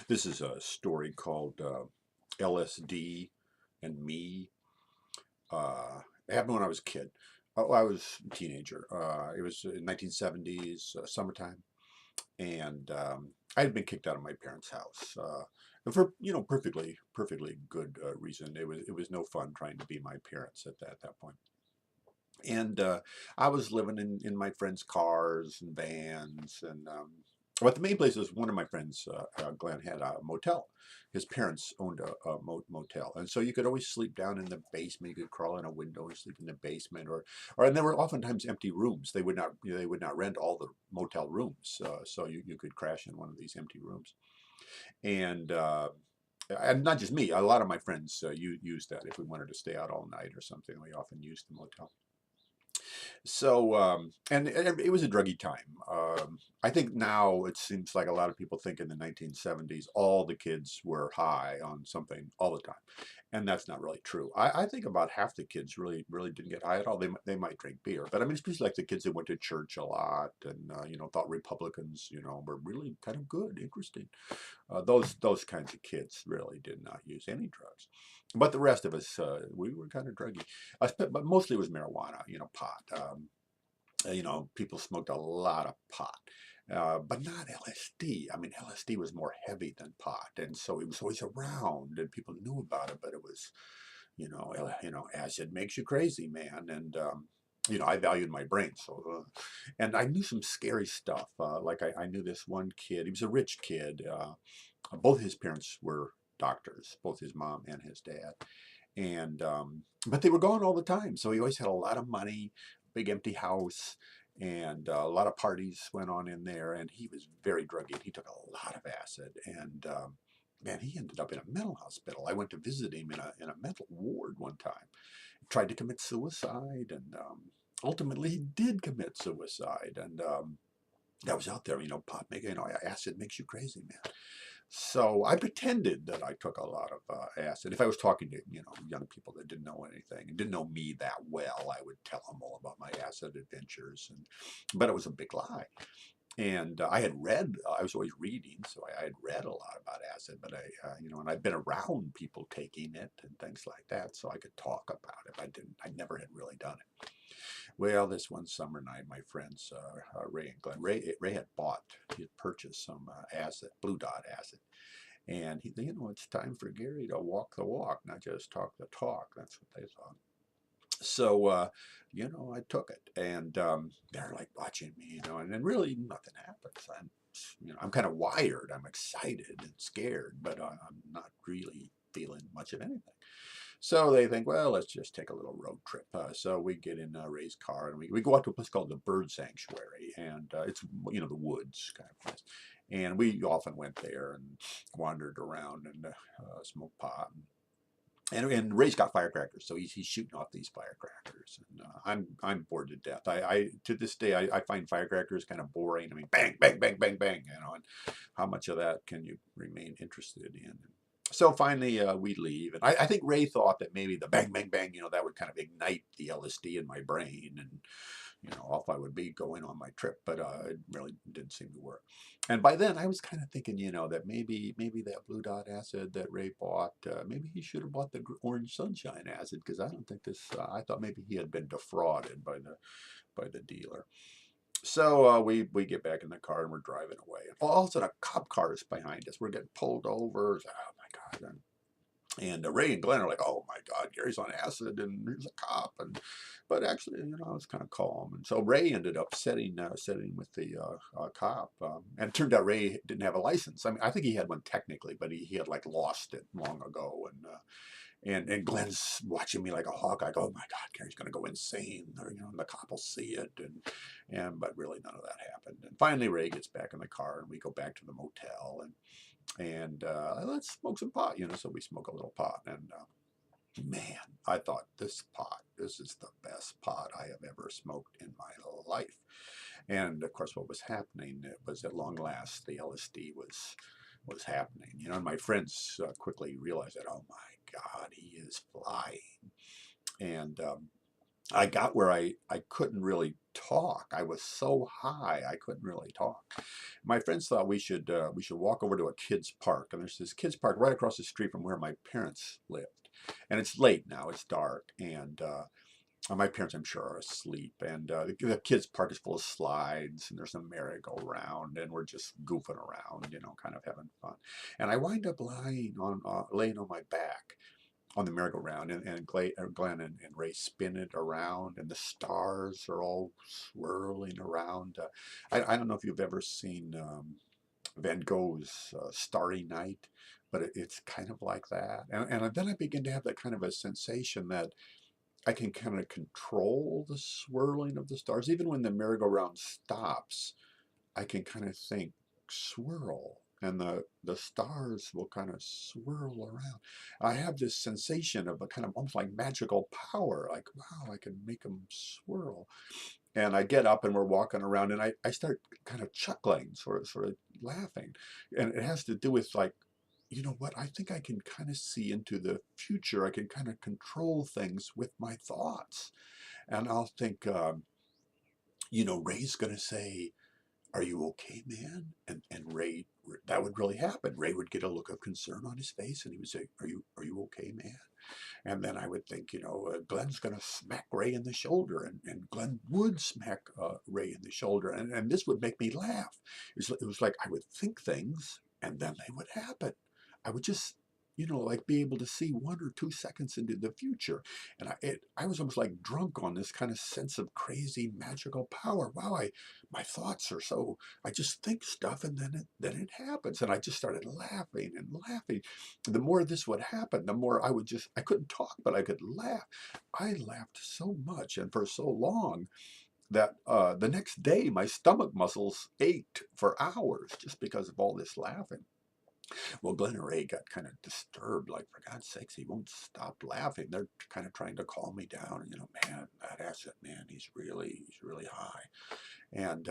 This is a story called LSD and Me. It happened when I was a kid. Oh, I was a teenager. It was in 1970s, summertime, and I had been kicked out of my parents' house, and for perfectly good reason. It was no fun trying to be my parents at that point. And I was living in my friends' cars and vans, and but the main place was one of my friends, Glenn, had a motel. His parents owned a motel, and so you could always sleep down in the basement. You could crawl in a window and sleep in the basement, and there were oftentimes empty rooms. They would not rent all the motel rooms, so you could crash in one of these empty rooms. And and not just me, a lot of my friends used that if we wanted to stay out all night or something. We often used the motel. So, and it was a druggy time. I think now it seems like a lot of people think in the 1970s, all the kids were high on something all the time. And that's not really true. I think about half the kids really didn't get high at all. They might drink beer, but I mean, especially like the kids that went to church a lot and, thought Republicans, were really kind of good, interesting. Those kinds of kids really did not use any drugs. But the rest of us, we were kind of druggy. But mostly it was marijuana, pot. People smoked a lot of pot, but not LSD. I mean, LSD was more heavy than pot, and so it was always around, and people knew about it. But it was, acid makes you crazy, man, and I valued my brain, so and I knew some scary stuff. Like I knew this one kid. He was a rich kid. Both his parents were doctors, both his mom and his dad, and but they were gone all the time. So he always had a lot of money, big empty house, and a lot of parties went on in there. And he was very druggy. He took a lot of acid, and man, he ended up in a mental hospital. I went to visit him in a mental ward one time. Tried to commit suicide, and ultimately he did commit suicide. And that was out there, pot making, acid makes you crazy, man. So I pretended that I took a lot of acid. If I was talking to young people that didn't know anything and didn't know me that well, I would tell them all about my acid adventures. But it was a big lie. And I had read. I was always reading, so I had read a lot about acid. But and I'd been around people taking it and things like that, so I could talk about it. I didn't. I never had really done it. Well, this one summer night, my friends Ray and Glenn. Ray had he had purchased some acid, blue dot acid, and it's time for Gary to walk the walk, not just talk the talk. That's what they thought. So, I took it, and they're like watching me, and then really nothing happens. I'm kind of wired. I'm excited and scared, but I'm not really feeling much of anything. So they think, well, let's just take a little road trip. So we get in Ray's car and we go out to a place called the Bird Sanctuary, and it's the woods kind of place. And we often went there and wandered around and smoked pot. And Ray's got firecrackers, so he's shooting off these firecrackers, and I'm bored to death. I to this day I find firecrackers kind of boring. I mean, bang, bang, bang, bang, bang, and how much of that can you remain interested in? So finally, we leave, and I think Ray thought that maybe the bang, bang, bang, that would kind of ignite the LSD in my brain, and off I would be going on my trip, but it really didn't seem to work. And by then, I was kind of thinking, that maybe that blue dot acid that Ray bought, maybe he should have bought the orange sunshine acid because I don't think this. I thought maybe he had been defrauded by the dealer. So we get back in the car and we're driving away. And all of a sudden, a cop car is behind us. We're getting pulled over. Oh my God! And Ray and Glenn are like, "Oh my God, Gary's on acid, and here's a cop." But actually, I was kind of calm. And so Ray ended up setting with the cop, and it turned out Ray didn't have a license. I mean, I think he had one technically, but he had like lost it long ago. And Glenn's watching me like a hawk. I go, "Oh my God, Gary's going to go insane," or and the cop will see it, but really none of that happened. And finally, Ray gets back in the car, and we go back to the motel, and let's smoke some pot, So we smoke a little pot, and man, I thought this is the best pot I have ever smoked in my life. And of course, what was happening was at long last the LSD was happening, And my friends quickly realized that, oh my God, he is flying, and I got where I couldn't really talk. I was so high I couldn't really talk. My friends thought we should walk over to a kids park, and there's this kids park right across the street from where my parents lived. And it's late now; it's dark, and my parents, I'm sure, are asleep. And the kids park is full of slides, and there's a merry-go-round, and we're just goofing around, kind of having fun. And I wind up laying on my back on the merry-go-round, and Glenn and Ray spin it around, and the stars are all swirling around. I don't know if you've ever seen Van Gogh's Starry Night, but it's kind of like that. And then I begin to have that kind of a sensation that I can kind of control the swirling of the stars. Even when the merry-go-round stops, I can kind of think, swirl, and the stars will kind of swirl around. I have this sensation of a kind of almost like magical power, like, wow, I can make them swirl. And I get up and we're walking around, and I start kind of chuckling, sort of laughing. And it has to do with like, you know what, I think I can kind of see into the future. I can kind of control things with my thoughts. And I'll think, Ray's going to say, "Are you okay, man?" And Ray, that would really happen. Ray would get a look of concern on his face, and he would say, "Are you okay, man?" And then I would think, Glenn's going to smack Ray in the shoulder, and Glenn would smack Ray in the shoulder, and this would make me laugh. It was like I would think things, and then they would happen. I would just, like be able to see 1 or 2 seconds into the future, and I was almost like drunk on this kind of sense of crazy magical power. Wow, my thoughts are so. I just think stuff, and then it happens, and I just started laughing and laughing. The more this would happen, the more I couldn't talk, but I could laugh. I laughed so much and for so long that the next day my stomach muscles ached for hours just because of all this laughing. Well, Glenn and Ray got kind of disturbed, like, for God's sakes, he won't stop laughing. They're kind of trying to calm me down. And, man, that asset man, he's really high. And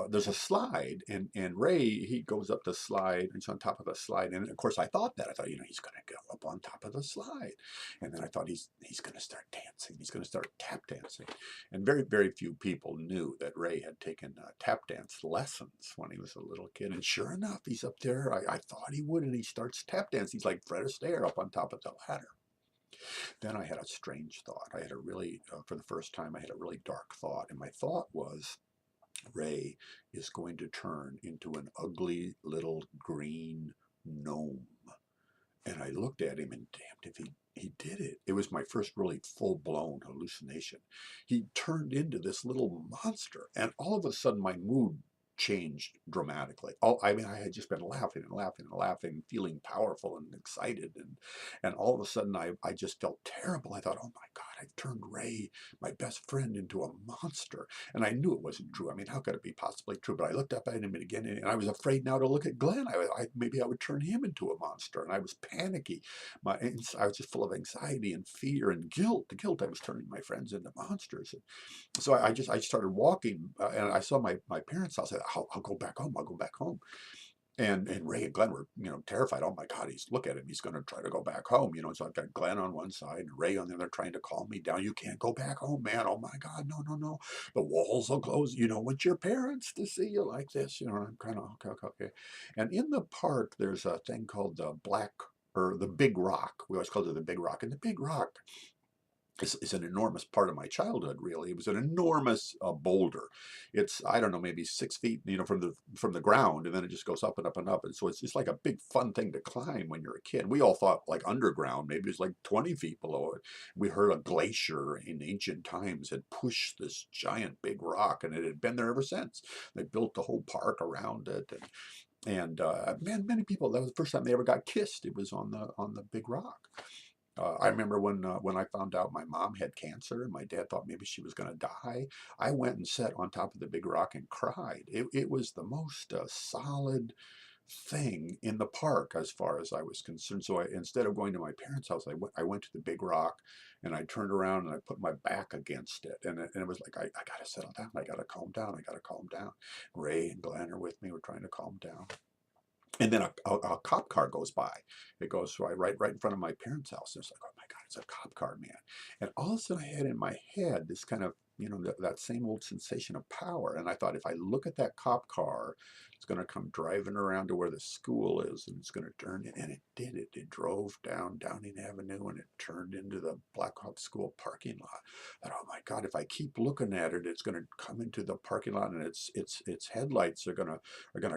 there's a slide, and Ray, he goes up the slide, and he's on top of the slide, and of course I thought that. I thought, he's going to go up on top of the slide, and then I thought he's going to start dancing. He's going to start tap dancing, and very, very few people knew that Ray had taken tap dance lessons when he was a little kid, and sure enough, he's up there. I thought he would, and he starts tap dancing. He's like Fred Astaire up on top of the ladder. Then I had a strange thought. I had a really, for the first time, I had a really dark thought, and my thought was, Ray is going to turn into an ugly little green gnome. And I looked at him, and damned if he did it. It was my first really full-blown hallucination. He turned into this little monster, and all of a sudden my mood changed dramatically. I mean, I had just been laughing and laughing and laughing, feeling powerful and excited, and all of a sudden I just felt terrible. I thought, oh my God, I've turned Ray, my best friend, into a monster. And I knew it wasn't true. I mean, how could it be possibly true? But I looked up at him again, and I was afraid now to look at Glenn. Maybe I would turn him into a monster, and I was panicky. I was just full of anxiety and fear and guilt. The guilt I was turning my friends into monsters. And so I started walking, and I saw my parents' house. I said, I'll go back home. I'll go back home. And Ray and Glenn were, terrified. Oh my God, look at him. He's going to try to go back home. So I've got Glenn on one side and Ray on the other trying to calm me down. You can't go back home, man. Oh my God, no, no, no. The walls will close. You don't want your parents to see you like this. I'm kind of, okay, okay, okay. And in the park, there's a thing called the Big Rock. We always called it the Big Rock. And the Big Rock is an enormous part of my childhood. Really, it was an enormous boulder. It's, I don't know, maybe 6 feet, from the ground, and then it just goes up and up and up. And so it's just like a big fun thing to climb when you're a kid. We all thought like underground, maybe it's like 20 feet below it. We heard a glacier in ancient times had pushed this giant big rock, and it had been there ever since. They built the whole park around it, and man, many people, that was the first time they ever got kissed. It was on the big rock. I remember when I found out my mom had cancer and my dad thought maybe she was going to die. I went and sat on top of the big rock and cried. It was the most solid thing in the park as far as I was concerned. So instead of going to my parents' house, I went to the big rock, and I turned around and I put my back against it. And it was like, I got to settle down. I got to calm down. I got to calm down. Ray and Glenn are with me. We're trying to calm down. And then a cop car goes by. It goes right in front of my parents' house. And it's like, oh my God, it's a cop car, man. And all of a sudden I had in my head this kind of, that same old sensation of power. And I thought, if I look at that cop car, it's going to come driving around to where the school is, and it's going to turn in. And it did it. It drove down Downing Avenue, and it turned into the Blackhawk School parking lot. And oh my God, if I keep looking at it, it's going to come into the parking lot, and its headlights are gonna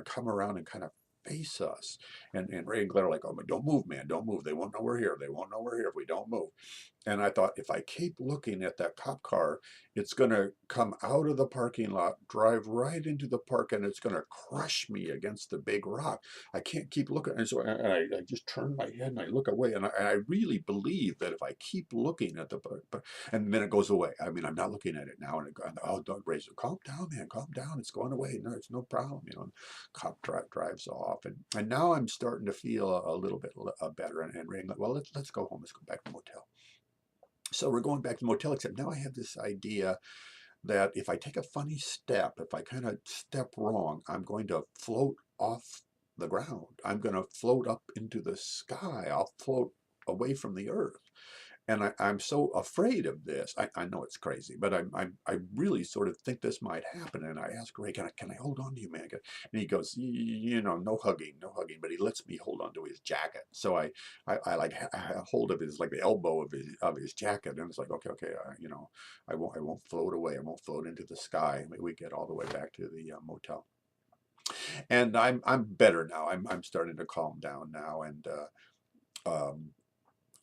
come around and kind of face us. And Ray and Glenn are like, oh, but don't move, man, don't move. They won't know we're here. They won't know we're here if we don't move. And I thought, if I keep looking at that cop car, it's going to come out of the parking lot, drive right into the park, and it's going to crush me against the big rock. I can't keep looking. And so I just turn my head and I look away. And I really believe that if I keep looking at the park, and then it goes away. I mean, I'm not looking at it now. And oh, don't raise it. Calm down, man. Calm down. It's going away. No, it's no problem. And cop drives off. And now I'm starting to feel a little bit better. And Ray, well, let's go home. Let's go back to the motel. So we're going back to the motel, except now I have this idea that if I take a funny step, if I kind of step wrong, I'm going to float off the ground. I'm going to float up into the sky. I'll float away from the earth. And I'm so afraid of this. I know it's crazy, but I really sort of think this might happen. And I ask Ray, can I hold on to you, man? And he goes, no hugging, no hugging. But he lets me hold on to his jacket. So I like hold of his, like the elbow of his jacket, and it's like, okay, I won't float away. I won't float into the sky. We get all the way back to the motel, and I'm better now. I'm starting to calm down now, and um,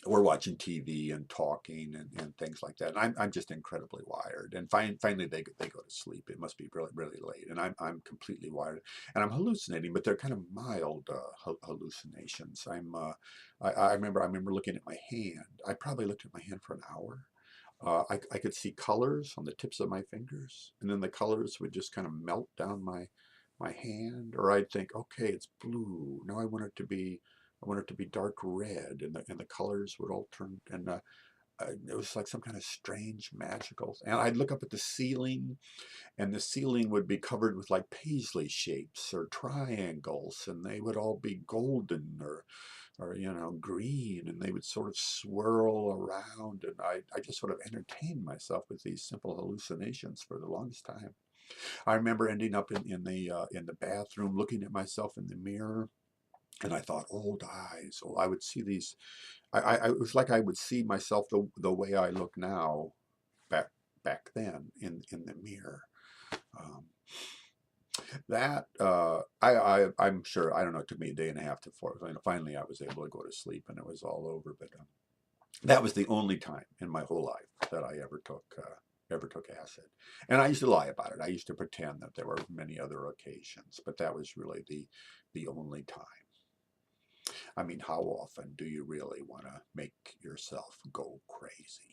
we're watching TV and talking and things like that. And I'm just incredibly wired. And finally they go to sleep. It must be really, really late. And I'm completely wired. And I'm hallucinating, but they're kind of mild hallucinations. I remember looking at my hand. I probably looked at my hand for an hour. I could see colors on the tips of my fingers, and then the colors would just kind of melt down my hand. Or I'd think, okay, it's blue. Now I want it to be dark red, and the colors would all turn, and it was like some kind of strange magical. And I'd look up at the ceiling, and the ceiling would be covered with like paisley shapes or triangles, and they would all be golden or green, and they would sort of swirl around. And I just sort of entertained myself with these simple hallucinations for the longest time. I remember ending up in the bathroom, looking at myself in the mirror, and I thought, old eyes. Oh, I would see these. It was like I would see myself the way I look now, back then in the mirror. Um, that I'm sure, I don't know. It took me a day and a half to finally I was able to go to sleep, and it was all over. But that was the only time in my whole life that I ever took acid. And I used to lie about it. I used to pretend that there were many other occasions, but that was really the only time. I mean, how often do you really want to make yourself go crazy?